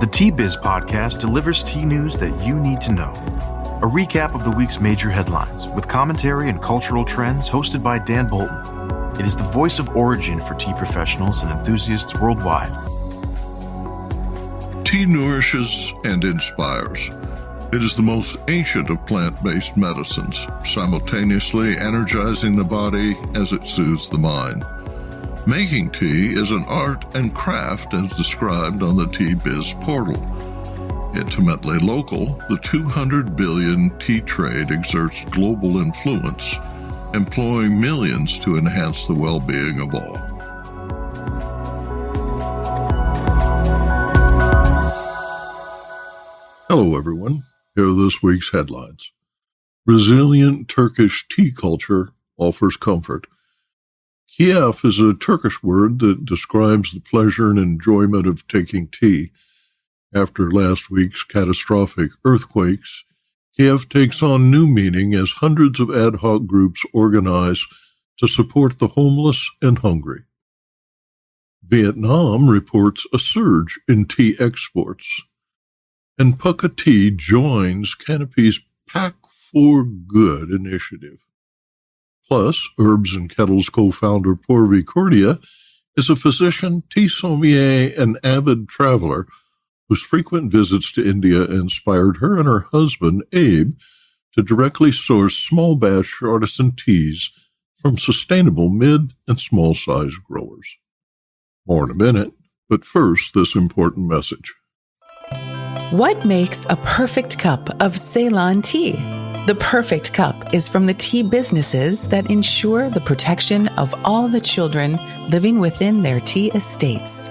Tea Biz podcast delivers tea news that you need to know. A recap of the week's major headlines with commentary and cultural trends hosted by Dan Bolton. It is the voice of origin for tea professionals and enthusiasts worldwide. Tea nourishes and inspires. It is the most ancient of plant-based medicines, simultaneously energizing the body as it soothes the mind. Making tea is an art and craft as described on the Tea Biz portal. Intimately local, the 200 billion tea trade exerts global influence, employing millions to enhance the well-being of all. Hello, everyone. Here are this week's headlines. Resilient Turkish tea culture offers comfort. Keyif is a Turkish word that describes the pleasure and enjoyment of taking tea. After last week's catastrophic earthquakes, Keyif takes on new meaning as hundreds of ad hoc groups organize to support the homeless and hungry. Vietnam reports a surge in tea exports. And Pukka tea joins Canopy's Pack4Good initiative. Plus, Herbs Kettles co-founder Poorvi Chordia is a physician, tea sommelier, and avid traveler whose frequent visits to India inspired her and her husband, Abe, to directly source small batch artisan teas from sustainable mid and small size growers. More in a minute, but first, this important message. What makes a perfect cup of Ceylon tea? The perfect cup is from the tea businesses that ensure the protection of all the children living within their tea estates.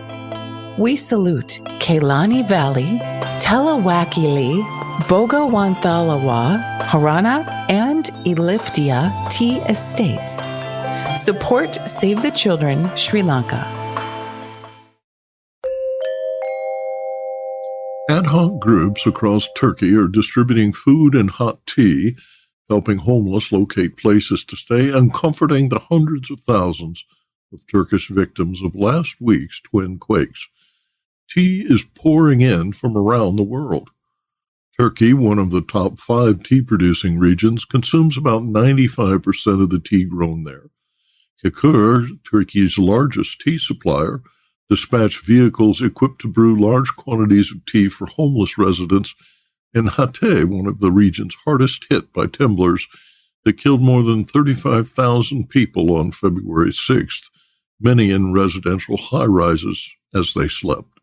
We salute Kailani Valley, Telawakili, Bogawanthalawa, Harana, and Elliptia tea estates. Support Save the Children, Sri Lanka. Ad hoc groups across Turkey are distributing food and hot tea, helping homeless locate places to stay, and comforting the hundreds of thousands of Turkish victims of last week's twin quakes. Tea is pouring in from around the world. Turkey, one of the top 5 tea-producing regions, consumes about 95% of the tea grown there. Keyif, Turkey's largest tea supplier, dispatched vehicles equipped to brew large quantities of tea for homeless residents in Hatay, one of the regions hardest hit by tumblers that killed more than 35,000 people on February 6th, many in residential high-rises as they slept.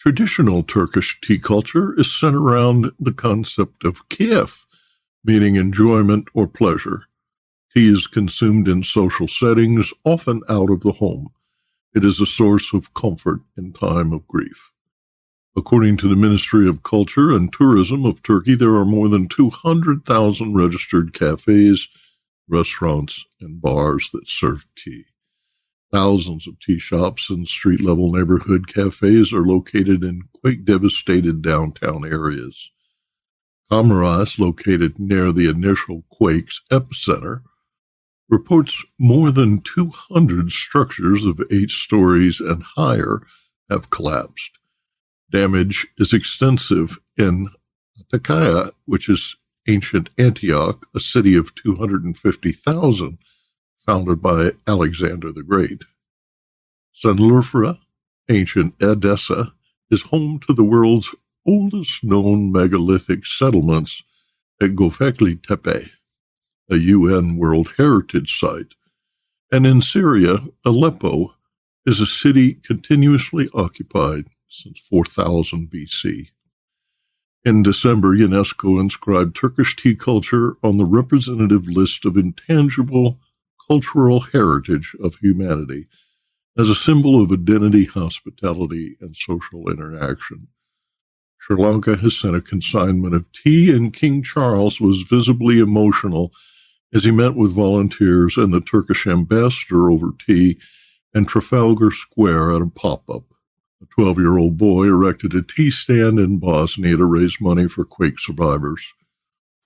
Traditional Turkish tea culture is centered around the concept of keyif, meaning enjoyment or pleasure. Tea is consumed in social settings, often out of the home. It is a source of comfort in time of grief. According to the Ministry of Culture and Tourism of Turkey, there are more than 200,000 registered cafes, restaurants, and bars that serve tea. Thousands of tea shops and street-level neighborhood cafes are located in quake-devastated downtown areas. Kamaras, located near the initial quake's epicenter, reports more than 200 structures of 8 stories and higher have collapsed. Damage is extensive in Antakya, which is ancient Antioch, a city of 250,000, founded by Alexander the Great. Singalilia, ancient Edessa, is home to the world's oldest known megalithic settlements at Göbekli Tepe, a UN World Heritage Site, and in Syria, Aleppo is a city continuously occupied since 4000 BC. In December, UNESCO inscribed Turkish tea culture on the representative list of intangible cultural heritage of humanity as a symbol of identity, hospitality, and social interaction. Sri Lanka has sent a consignment of tea, and King Charles was visibly emotional as he met with volunteers and the Turkish ambassador over tea in Trafalgar Square at a pop-up. A 12-year-old boy erected a tea stand in Bosnia to raise money for quake survivors.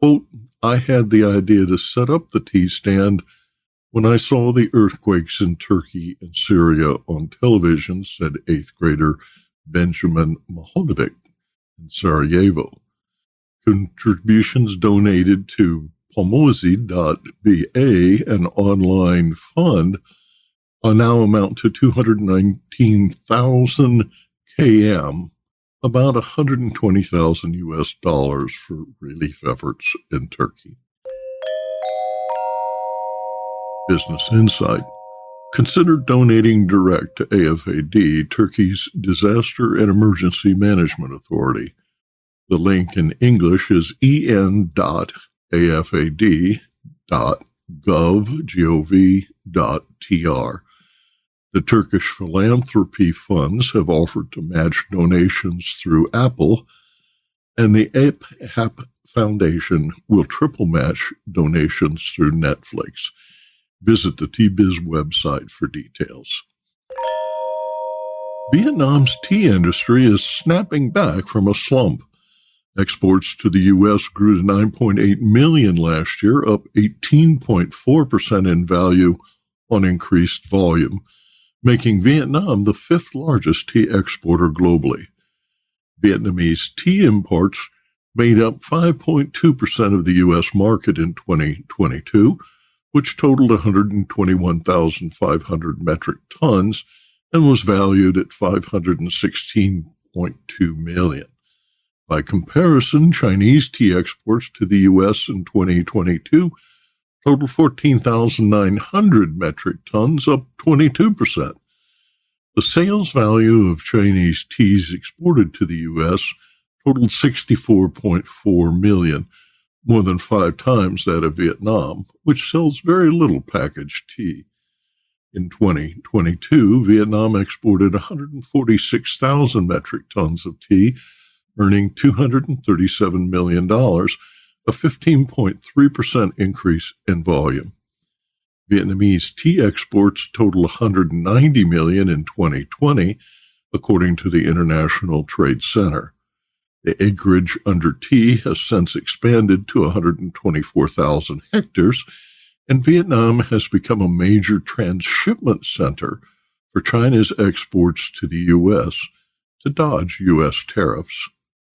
Quote, "I had the idea to set up the tea stand when I saw the earthquakes in Turkey and Syria on television," said 8th grader Benjamin Mahonovic, in Sarajevo. Contributions donated to Pomozi.ba, an online fund, now amount to 219,000 km, about $120,000 for relief efforts in Turkey. Business Insight. Consider donating direct to AFAD, Turkey's Disaster and Emergency Management Authority. The link in English is en.afad.gov.tr. The Turkish philanthropy funds have offered to match donations through Apple, and the APHAP Foundation will triple match donations through Netflix. Visit the TBiz website for details. Vietnam's tea industry is snapping back from a slump. Exports to the U.S. grew to 9.8 million last year, up 18.4% in value on increased volume, making Vietnam the fifth largest tea exporter globally. Vietnamese tea imports made up 5.2% of the U.S. market in 2022, which totaled 121,500 metric tons and was valued at $516.2 million. By comparison, Chinese tea exports to the U.S. in 2022 totaled 14,900 metric tons, up 22%. The sales value of Chinese teas exported to the U.S. totaled $64.4 million, more than 5 times that of Vietnam, which sells very little packaged tea. In 2022, Vietnam exported 146,000 metric tons of tea, earning $237 million, a 15.3% increase in volume. Vietnamese tea exports total $190 million in 2020, according to the International Trade Center. The acreage under tea has since expanded to 124,000 hectares, and Vietnam has become a major transshipment center for China's exports to the U.S. to dodge U.S. tariffs.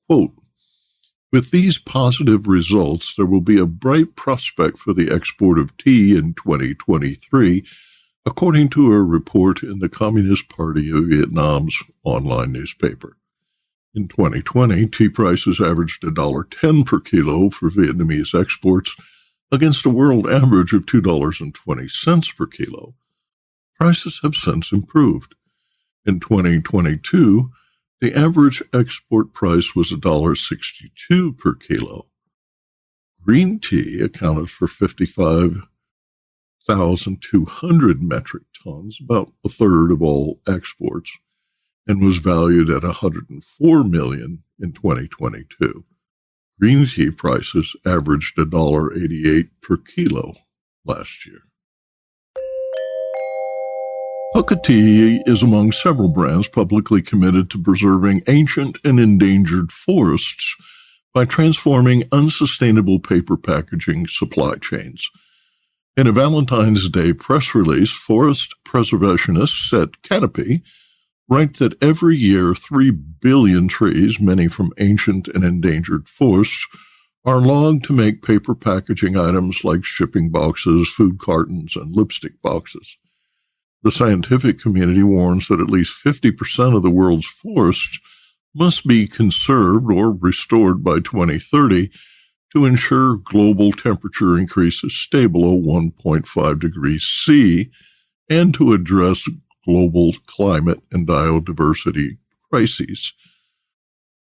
Quote, with these positive results, there will be a bright prospect for the export of tea in 2023, according to a report in the Communist Party of Vietnam's online newspaper. In 2020, tea prices averaged $1.10 per kilo for Vietnamese exports against a world average of $2.20 per kilo. Prices have since improved. In 2022, the average export price was $1.62 per kilo. Green tea accounted for 55,200 metric tons, about a third of all exports, and was valued at $104 million in 2022. Green tea prices averaged $1.88 per kilo last year. Pukka tea is among several brands publicly committed to preserving ancient and endangered forests by transforming unsustainable paper packaging supply chains. In a Valentine's Day press release, forest preservationists at Canopy write that every year 3 billion trees, many from ancient and endangered forests, are logged to make paper packaging items like shipping boxes, food cartons, and lipstick boxes. The scientific community warns that at least 50% of the world's forests must be conserved or restored by 2030 to ensure global temperature increases stay below 1.5 degrees C and to address global climate and biodiversity crises.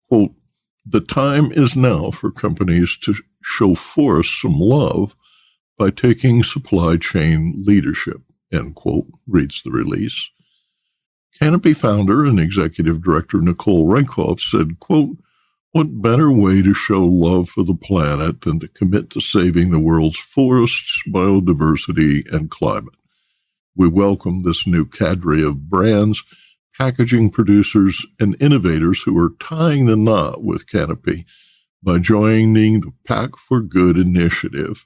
Quote, the time is now for companies to show forests some love by taking supply chain leadership, end quote, reads the release. Canopy founder and executive director Nicole Rakoff said, quote, what better way to show love for the planet than to commit to saving the world's forests, biodiversity, and climate? We welcome this new cadre of brands, packaging producers, and innovators who are tying the knot with Canopy by joining the Pack4Good initiative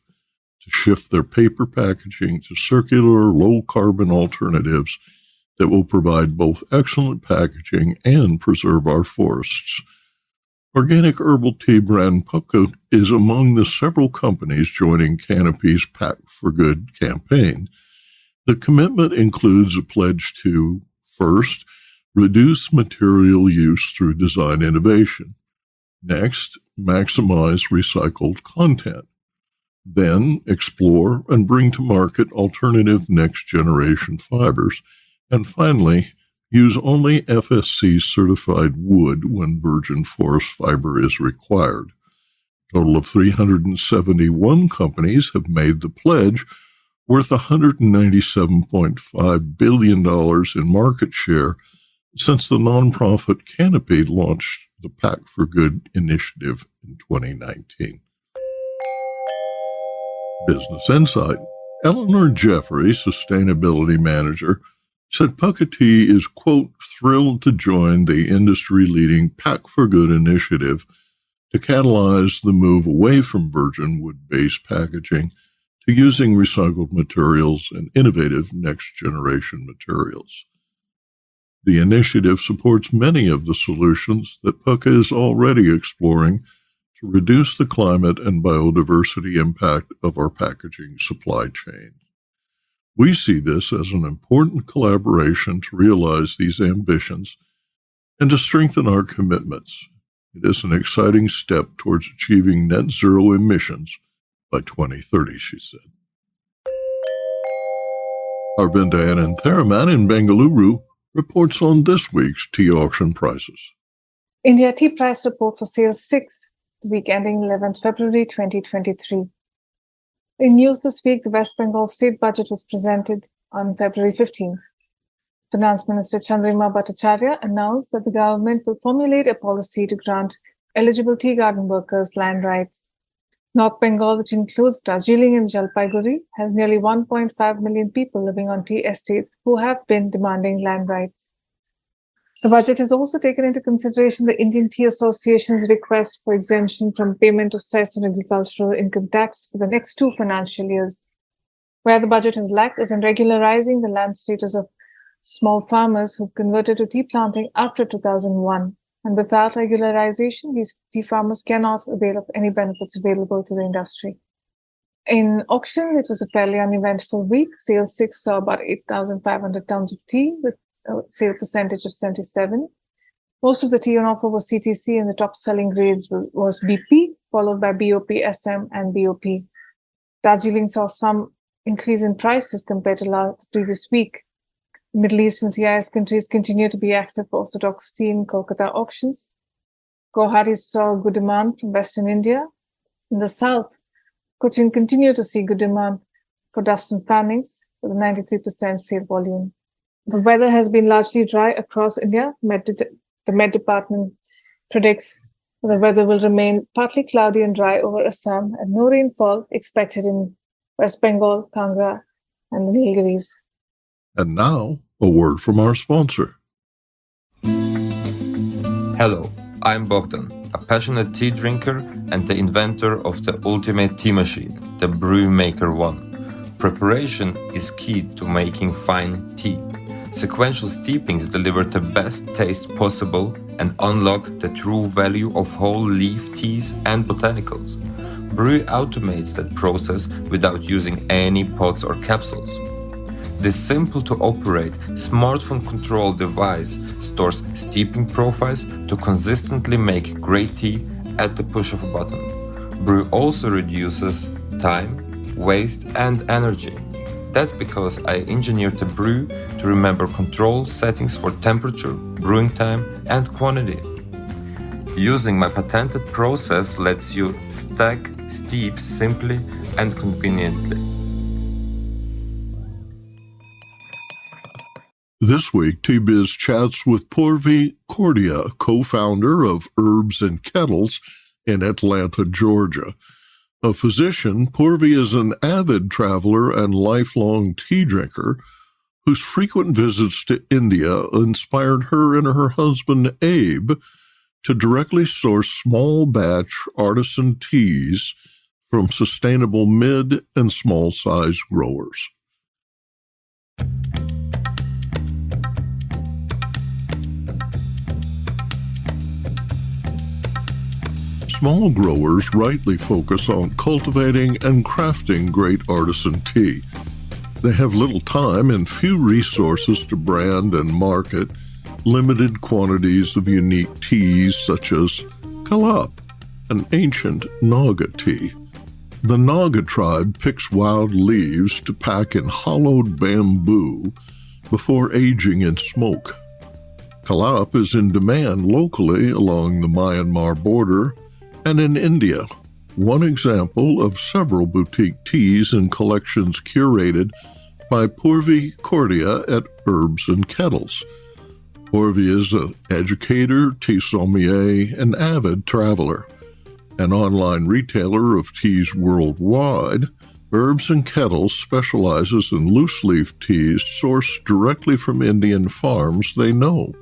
to shift their paper packaging to circular, low-carbon alternatives that will provide both excellent packaging and preserve our forests. Organic herbal tea brand Pukka is among the several companies joining Canopy's Pack4Good campaign. The commitment includes a pledge to, first, reduce material use through design innovation. Next, maximize recycled content. Then, explore and bring to market alternative next-generation fibers. And finally, use only FSC-certified wood when virgin forest fiber is required. A total of 371 companies have made the pledge, worth $197.5 billion in market share since the nonprofit Canopy launched the Pack4Good initiative in 2019. Business Insight. Eleanor Jeffrey, Sustainability Manager, said Pukka Tea is, quote, thrilled to join the industry-leading Pack4Good initiative to catalyze the move away from virgin wood-based packaging to using recycled materials and innovative next-generation materials. The initiative supports many of the solutions that Pukka is already exploring to reduce the climate and biodiversity impact of our packaging supply chain. We see this as an important collaboration to realize these ambitions and to strengthen our commitments. It is an exciting step towards achieving net zero emissions by 2030, she said. Arvinda Anantharaman in Bengaluru reports on this week's tea auction prices. India Tea Price Report for Sales 6, the week ending 11th February 2023. In news this week, the West Bengal state budget was presented on February 15th. Finance Minister Chandrima Bhattacharya announced that the government will formulate a policy to grant eligible tea garden workers land rights. North Bengal, which includes Darjeeling and Jalpaiguri, has nearly 1.5 million people living on tea estates who have been demanding land rights. The budget has also taken into consideration the Indian Tea Association's request for exemption from payment of cess on agricultural income tax for the next 2 financial years. Where the budget has lacked is in regularizing the land status of small farmers who converted to tea planting after 2001. And without regularization, these tea farmers cannot avail of any benefits available to the industry. In auction, it was a fairly uneventful week. Sales 6 saw about 8,500 tons of tea with a sale percentage of 77. Most of the tea on offer was CTC, and the top selling grades was BP, followed by BOP, SM, and BOP. Darjeeling saw some increase in prices compared to the previous week. Middle East and CIS countries continue to be active for orthodox tea in Kolkata auctions. Guwahati saw good demand from Western India. In the south, Cochin continued to see good demand for dust and fannings with a 93% sale volume. The weather has been largely dry across India. The Met Department predicts the weather will remain partly cloudy and dry over Assam and no rainfall expected in West Bengal, Kangra, and the Nilgiris. And now, a word from our sponsor. Hello, I'm Bogdan, a passionate tea drinker and the inventor of the ultimate tea machine, the Brew Maker 1. Preparation is key to making fine tea. Sequential steepings deliver the best taste possible and unlock the true value of whole leaf teas and botanicals. Brew automates that process without using any pots or capsules. This simple-to-operate, smartphone-controlled device stores steeping profiles to consistently make great tea at the push of a button. Brew also reduces time, waste, and energy. That's because I engineered the brew to remember control settings for temperature, brewing time, and quantity. Using my patented process lets you stack steeps simply and conveniently. This week, T-Biz chats with Poorvi Chordia, co-founder of Herbs Kettles in Atlanta, Georgia. A physician, Poorvi is an avid traveler and lifelong tea drinker whose frequent visits to India inspired her and her husband, Abe, to directly source small-batch artisan teas from sustainable mid- and small-size growers. Small growers rightly focus on cultivating and crafting great artisan tea. They have little time and few resources to brand and market limited quantities of unique teas such as Khalap, an ancient Naga tea. The Naga tribe picks wild leaves to pack in hollowed bamboo before aging in smoke. Khalap is in demand locally along the Myanmar border and in India, one example of several boutique teas and collections curated by Poorvi Chordia at Herbs Kettles. Poorvi is an educator, tea sommelier, and avid traveler. An online retailer of teas worldwide, Herbs Kettles specializes in loose-leaf teas sourced directly from Indian farms they know.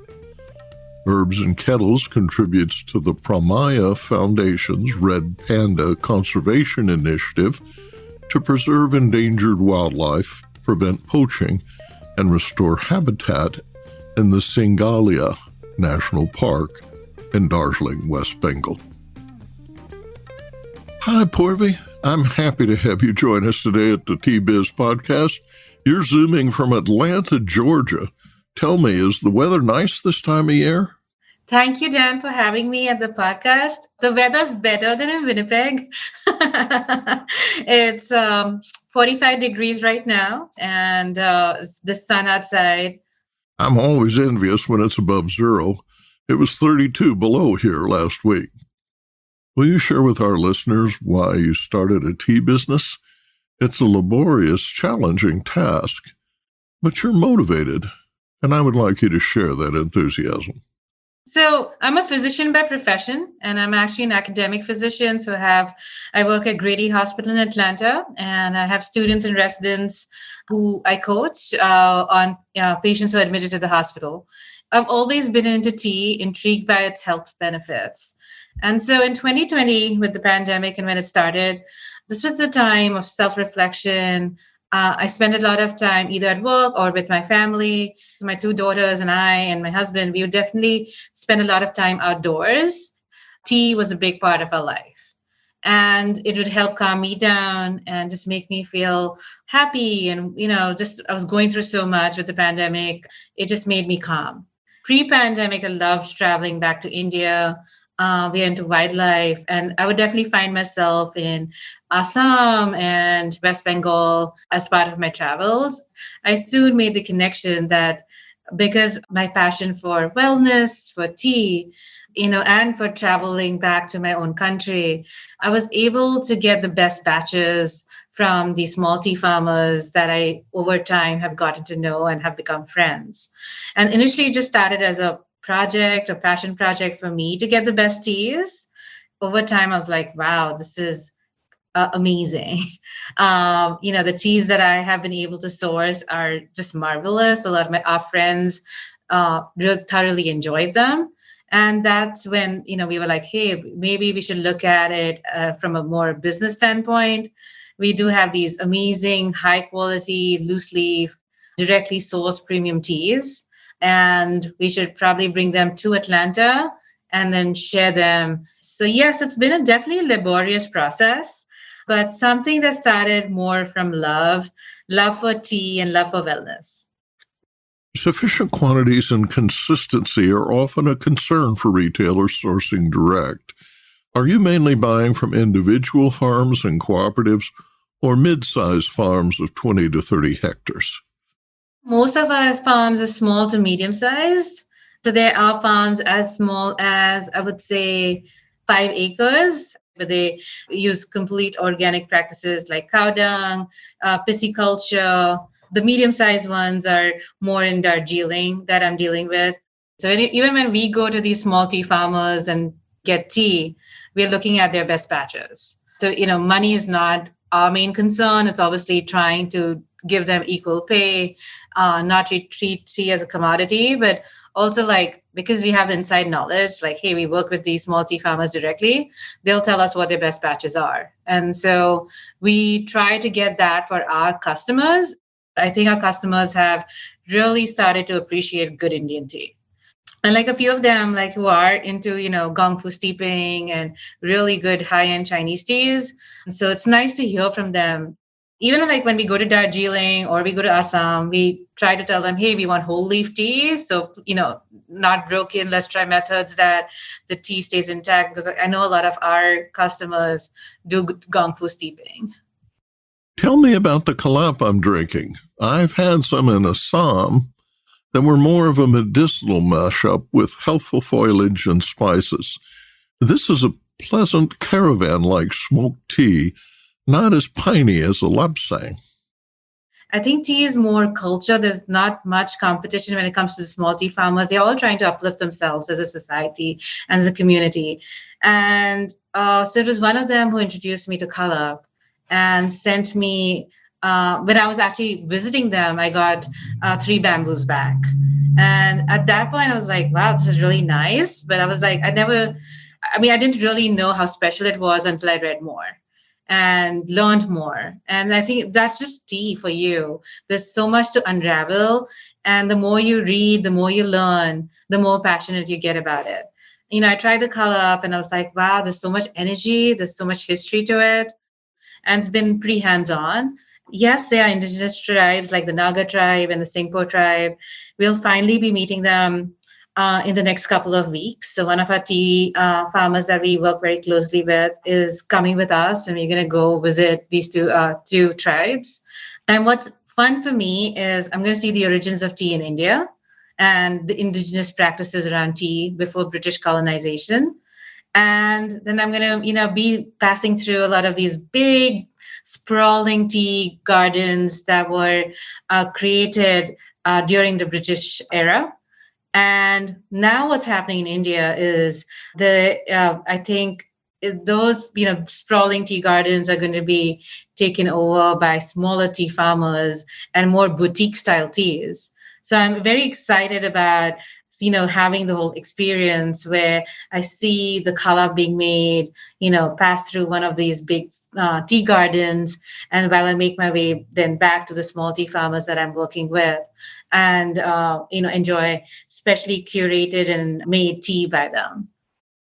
Herbs Kettles contributes to the Prameya Foundation's Red Panda Conservation Initiative to preserve endangered wildlife, prevent poaching, and restore habitat in the Singalilia National Park in Darjeeling, West Bengal. Hi, Poorvi. I'm happy to have you join us today at the Tea Biz Podcast. You're zooming from Atlanta, Georgia. Tell me, is the weather nice this time of year? Thank you, Dan, for having me at the podcast. The weather's better than in Winnipeg. It's 45 degrees right now, and the sun outside. I'm always envious when it's above zero. It was 32 below here last week. Will you share with our listeners why you started a tea business? It's a laborious, challenging task, but you're motivated, and I would like you to share that enthusiasm. So I'm a physician by profession, and I'm actually an academic physician. So I work at Grady Hospital in Atlanta, and I have students and residents who I coach on patients who are admitted to the hospital. I've always been into tea, intrigued by its health benefits. And so in 2020, with the pandemic and when it started, this was the time of self-reflection. I spent a lot of time either at work or with my family. My two daughters and I and my husband, we would definitely spend a lot of time outdoors. Tea was a big part of our life. And it would help calm me down and just make me feel happy. And, I was going through so much with the pandemic. It just made me calm. Pre-pandemic, I loved traveling back to India. We are into wildlife, and I would definitely find myself in Assam and West Bengal as part of my travels. I soon made the connection that because my passion for wellness, for tea, and for traveling back to my own country, I was able to get the best batches from the small tea farmers that I, over time, have gotten to know and have become friends. And initially, it just started as a passion project for me to get the best teas. Over time, I was like, wow, this is amazing. The teas that I have been able to source are just marvelous. A lot of our friends really thoroughly enjoyed them. And that's when, we were like, hey, maybe we should look at it from a more business standpoint. We do have these amazing, high quality, loose leaf, directly sourced premium teas. And we should probably bring them to Atlanta and then share them. So yes, it's been definitely a laborious process, but something that started more from love for tea and love for wellness. Sufficient quantities and consistency are often a concern for retailers sourcing direct. Are you mainly buying from individual farms and cooperatives or mid-sized farms of 20 to 30 hectares? Most of our farms are small to medium-sized. So there are farms as small as, I would say, 5 acres, but they use complete organic practices like cow dung, pisciculture. The medium-sized ones are more in Darjeeling that I'm dealing with. So even when we go to these small tea farmers and get tea, we're looking at their best batches. So, money is not our main concern. It's obviously trying to give them equal pay, not to treat tea as a commodity, but also because we have the inside knowledge, hey, we work with these small tea farmers directly, they'll tell us what their best batches are. And so we try to get that for our customers. I think our customers have really started to appreciate good Indian tea. And like a few of them, like who are into, gong fu steeping and really good high-end Chinese teas. So it's nice to hear from them. Even like when we go to Darjeeling or we go to Assam, we try to tell them, hey, we want whole leaf tea. So, not broken. Let's try methods that the tea stays intact, because I know a lot of our customers do gong fu steeping. Tell me about the Khalap I'm drinking. I've had some in Assam that were more of a medicinal mashup with healthful foliage and spices. This is a pleasant caravan-like smoked tea, not as piney as a lapsang. I think tea is more culture. There's not much competition when it comes to the small tea farmers. They're all trying to uplift themselves as a society and as a community. And so it was one of them who introduced me to Khalap and sent me, when I was actually visiting them, I got 3 bamboos back. And at that point, I was like, wow, this is really nice. But I was like, I didn't really know how special it was until I read more and learned more. And I think that's just tea for you. There's so much to unravel. And the more you read, the more you learn, the more passionate you get about it. I tried the Khalap and I was like, wow, there's so much energy. There's so much history to it. And it's been pretty hands-on. Yes, there are indigenous tribes like the Naga tribe and the Singpo tribe. We'll finally be meeting them in the next couple of weeks. So one of our tea farmers that we work very closely with is coming with us, and we're going to go visit these two tribes. And what's fun for me is I'm going to see the origins of tea in India and the indigenous practices around tea before British colonization. And then I'm going to, be passing through a lot of these big, sprawling tea gardens that were created during the British era. And now what's happening in India is I think those, sprawling tea gardens are going to be taken over by smaller tea farmers and more boutique style teas. So I'm very excited about having the whole experience where I see the Khalap being made, pass through one of these big tea gardens. And while I make my way then back to the small tea farmers that I'm working with and, enjoy specially curated and made tea by them.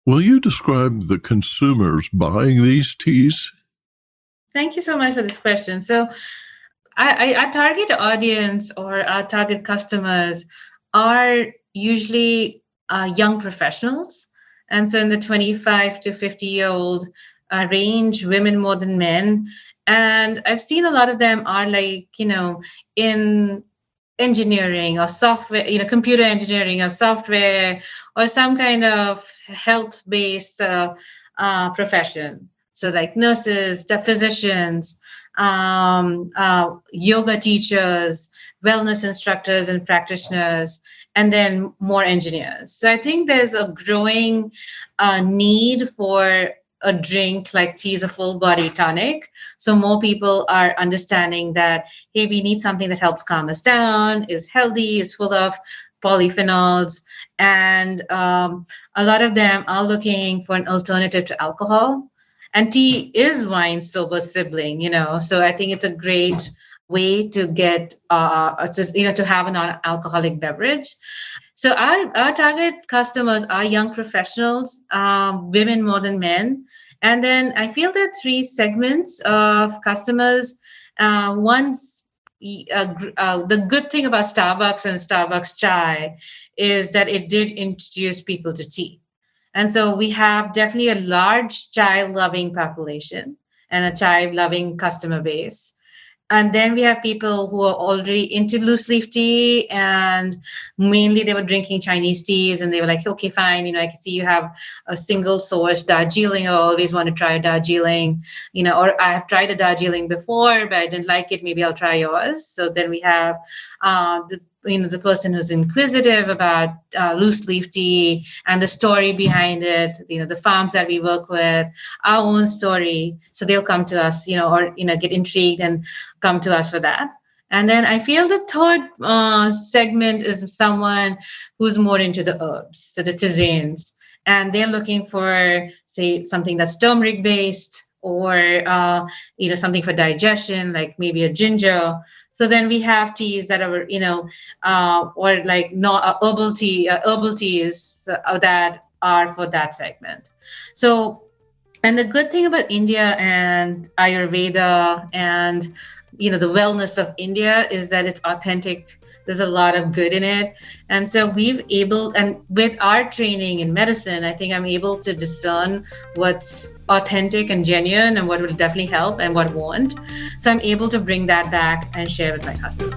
Will you describe the consumers buying these teas? Thank you so much for this question. So our target audience or our target customers are usually young professionals. And so in the 25 to 50-year-old range, women more than men. And I've seen a lot of them are like, in engineering or software, computer engineering or software or some kind of health-based profession. So like nurses, the physicians, yoga teachers, wellness instructors and practitioners, and then more engineers. So I think there's a growing need for a drink like tea is a full body tonic. So more people are understanding that, hey, we need something that helps calm us down, is healthy, is full of polyphenols. And a lot of them are looking for an alternative to alcohol. And tea is wine's sober sibling, so I think it's a great way to get to have a non-alcoholic beverage. So our target customers are young professionals, women more than men. And then I feel there are 3 segments of customers. One's the good thing about Starbucks and Starbucks chai is that it did introduce people to tea. And so we have definitely a large chai-loving population and a chai-loving customer base. And then we have people who are already into loose leaf tea, and mainly they were drinking Chinese teas, and they were like, okay, fine. I can see you have a single source Darjeeling. I always want to try a Darjeeling, or I have tried a Darjeeling before, but I didn't like it. Maybe I'll try yours. So then we have the person who's inquisitive about loose leaf tea and the story behind it, the farms that we work with, our own story. So they'll come to us, or get intrigued and come to us for that. And then I feel the third segment is someone who's more into the herbs, so the tisanes, and they're looking for, say, something that's turmeric based, or something for digestion, like maybe a ginger. So then we have teas that are, or like herbal teas that are for that segment. So, and the good thing about India and Ayurveda and, the wellness of India is that it's authentic. There's a lot of good in it. And so and with our training in medicine, I think I'm able to discern what's authentic and genuine and what will definitely help and what won't. So I'm able to bring that back and share with my customers.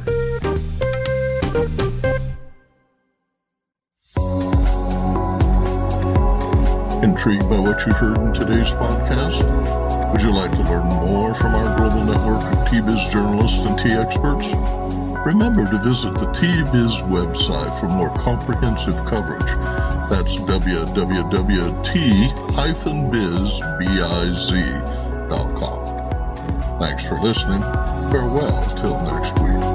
Intrigued by what you heard in today's podcast? Would you like to learn more from our global network of tea-biz journalists and tea experts? Remember to visit the Tea-Biz website for more comprehensive coverage. That's www.t-biz.com. Thanks for listening. Farewell till next week.